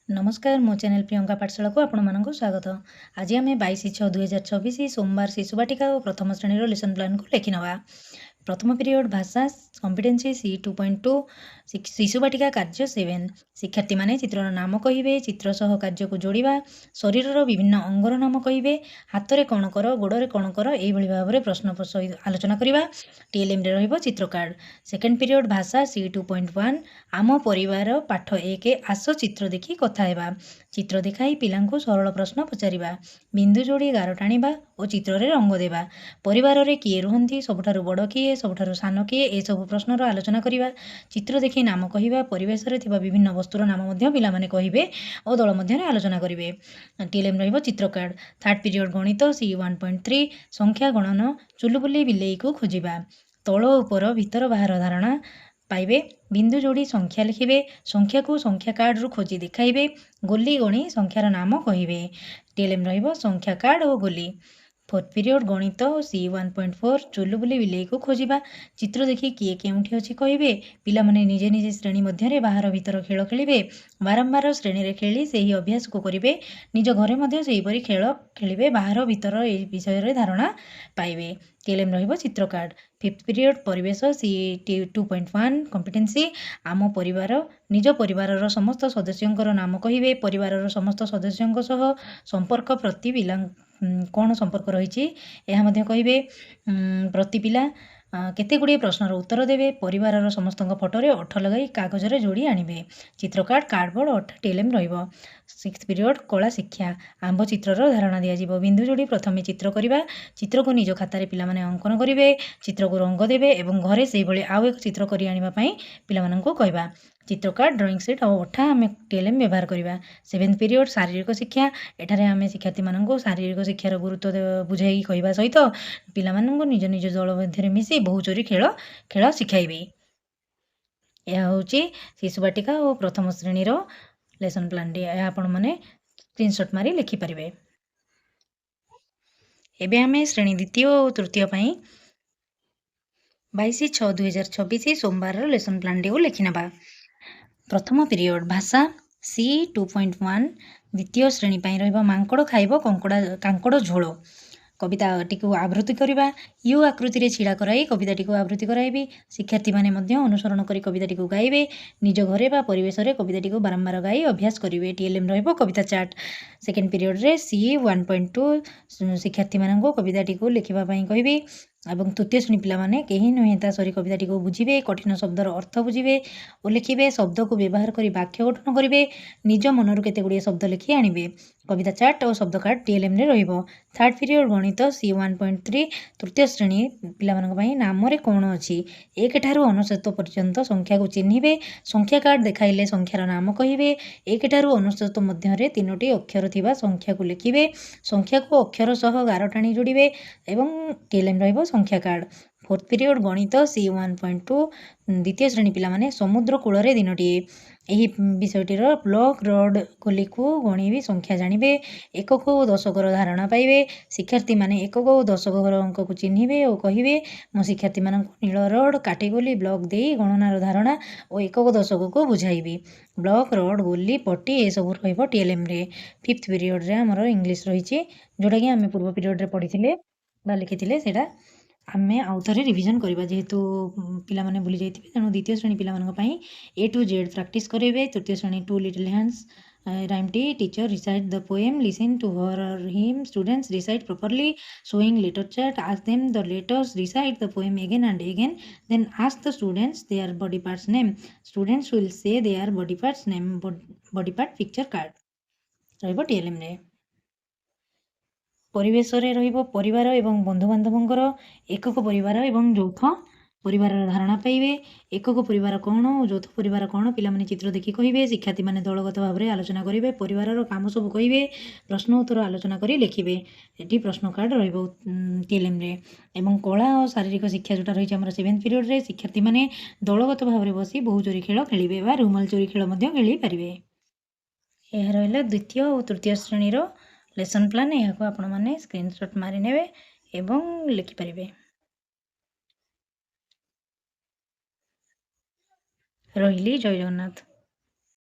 नमस्कार मो चैनल प्रियंका पाठशाला को आपण मानक स्वागत। आज आम 22/6/2024 सोमवार शिशु बाटिका और प्रथम श्रेणी लेसन प्लान को लेखि नवा। प्रथम पीरियड भाषा कॉम्पिटेंसी C2.2 शिशु बाटिका कार्य 7 शिक्षार्थी माने चित्रर नाम कहिबे, चित्र सह कार्य को जोड़िबा, शरीरर विभिन्न अंगर नाम कहिबे, हाथ रे कोन कर, गोड़ रे कोन कर, एई भली भाबरे प्रश्न आलोचना करिबा। टीएलएम रे रहिबो चित्र कार्ड। सेकेंड पीरियड भाषा C2.1 आम परिवार पाठ 1 आस चित्र देखि कथा हेबा, चित्र देखाई पिलांको सरल प्रश्न पचारिबा, बिंदु जोड़ी गार टाणिबा और चित्र रे रंग देबा, परिवार रे किए रुहंती, सबठारु बड़ किए, सबठारु सान किए, ए सब प्रश्नर आलोचना करिबा, चित्र देखि नाम कहिबा, परिवेश रे थिबा विभिन्न वस्तुर नाम मध्य पिला माने कहिबे और दल मध्य आलोचना करिबे। टीएलएम रहिबो चित्र कार्ड। थर्ड पीरियड गणित C1.3 संख्या गणन, चुलुबुली बिलेई को खोजिबा, तल उपर भीतर बाहर धारणा पाइबे, बिंदु जोड़ी संख्या लिखिबे, संख्या को संख्या कार्ड रु खोजी देखाइबे, गोली गणी संख्यार नाम कहिबे। टीएलएम रहिबो संख्या कार्ड और गोली। फोर्थ पीरियड गणित C1.4 चुलुबुली बिलेई को खोजिबा, चित्र देखि किए केउठी अछि कहिबे, पिला माने निजे निजे श्रेणी मध्य बाहर भीतर खेल खेलिबे, बारंबार श्रेणी रे खेली सेही अभ्यास को करिबे, निज घरे मध्य सेही परि खेल खेलिबे, बाहर भीतर ए विषय रे धारणा पाइबे। टीएलएम रहिबो चित्र कार्ड। फिफ्थ पीरियड परिवेश C2.1 कॉम्पिटेंसी आम परिवार निज परिवार समस्त सदस्यंकर नाम कहिबे, परिवार समस्त सदस्यंक सह संपर्क प्रति पिला कौन संपर्क रही कहिबे, प्रति पिला केते गुड़िए प्रश्नर उत्तर देवे, परिवार समस्त फोटोरे अठ लगाई कागज रे जोड़ी आनिबे, चित्र कार्ड कार्डबोर्ड अठ टीएलएम रहिबो। सिक्स्थ पीरियड कला शिक्षा आंब चित्रर धारणा दिया, बिंदु जोड़ी प्रथमे चित्र करिबा, चित्र को निज खातार पिला माने अंकन करिवे, चित्र को रंग देवे एवं घरे सेही भली आउ एक चित्र करि आनिबा पई पिला माननकु कहबा। चित्र कार्ड ड्रॉइंग सेट और अठा आम टीएलएम व्यवहार करिबा। सेवेंथ पीरियड शारीरिक शिक्षा एठारे आम शिक्षार्थी माननकु शारीरिक शिक्षार गुरुत्व बुझाई कहबा सहित पिला माननकु निज निज दल मध्य मिसी बहु चोरी खेल शिखाइबे। यह होची शिशु बाटिका और प्रथम श्रेणी लेसन प्लान टी आपण माने स्क्रीनशॉट मारी लिखि परिबे। एबे आमे श्रेणी द्वितीय और तृतीय पई 22/6/2024 सोमवार लेसन प्लान टी लिखि नबा। प्रथम पीरियड भाषा C2.1 द्वितीय श्रेणी पई रहइबो मांकड़ खाइबो कांकड़ झोल, कविता टी आवृत्ति करवा, यू आकृति रे छिड़ा कराई कविता टी आवृत्ति कराइबी, शिक्षार्थी माने मध्य अनुसरण करी कविता टी गाइबे, निज घरे बा परिवेश रे कविता टी बारंबार गाई अभ्यास करिवे। टीएलएम रहइबो कविता चार्ट। सेकेंड पीरियड रे C1.2 शिक्षार्थी माननको कविता टी लिखिबा पई कहिबे एवं तृतीय श्रेणी पिला माने केही नुहे ता सरी कविता टी बुझिबे, कठिन शब्दर अर्थ बुझिबे और लिखिबे, शब्द को व्यवहार करी वाक्य गठन करिवे, निज मनरु केते गुड़िए शब्द लिखि आनिबे। कविता चार्ट और शब्द कार्ड टीएलएम रे रहिबो। थर्ड पीरियड गणित C1.3 तृतीय श्रेणी पिला मानक पई नाम रे कोन अछि, 1 ठारू 99 पर्यंत संख्या को चिन्हिबे, संख्या कार्ड देखाइले संख्यार नाम कहिबे, 1 ठारू 99 मध्य रे 3टी अक्षर थिबा संख्या को लिखिबे, संख्या को अक्षर सह गार टाणी जोड़िबे एवं टीएलएम रहिबो संख्या कार्ड। फोर्थ पीरियड गणित C1.2 द्वितीय श्रेणी पिला माने समुद्र कूल रे दिनटी एही विषयटीर ब्लॉक रड गोली को गणिबे, संख्या जानिबे, एकक और दशकर धारणा पाइबे, शिक्षार्थी माने एकक और दशकर अंक को चिन्हिबे और कहिबे मो शिक्षार्थी माननको नील रड काटी गोली ब्लॉक देई गणनार धारणा और एकक दशक को बुझाइबे। ब्लॉक रड गोली पट्टी ए सब रहिबो टीएलएम रे। फिफ्थ पीरियड रे हमर इंग्लिश रहिछि, जोटा कि आमे पूर्व पीरियड रे पढिथिले बा लिखिथिले, सेटा आमे आउ थरे रिविजन करिबा, जेहेतु पिला माने भूली जाइथिबे तेणु द्वितीय श्रेणी पिला मानक पई A to Z प्रैक्टिस करेबे। तृतीय श्रेणी two little hands rhyme T teacher recite the poem, listen to her or him, students recite properly, showing letter chart, ask them the letters, recite the poem again and again, then ask the students their body parts name, students will say their body parts name, body part picture card रहइबो TLM रे। परिवेश रे रहिबो परिवार एवं बंधु बांधवंकर, एकक परिवार एवं यौथ परिवार धारणा पाइबे, एकक परिवार कौन और यौथ परिवार कौन पिला माने चित्र देखि कहिबे, शिक्षार्थी माने दलगत भाव रे आलोचना करिवे, परिवार काम सब कहिबे, प्रश्न उत्तर आलोचना करी लिखिबे। एटी प्रश्न कार्ड रहिबो टीएलएम रे। एवं कला और शारीरिक शिक्षा जोटा रहिछ हमर 7th पीरियड रे शिक्षार्थी माने दलगत भाव रे बसी बहु चोरी खेल खेलिबे बा रुमाल चोरी खेल मध्य खेली पारिबे। यह रहिला द्वितीय और तृतीय श्रेणी रो लेसन प्लान, यहाँ आपण मैंने स्क्रीनशॉट मारी नेबे एवं लिखि परिबे। रहिली जय जगन्नाथ।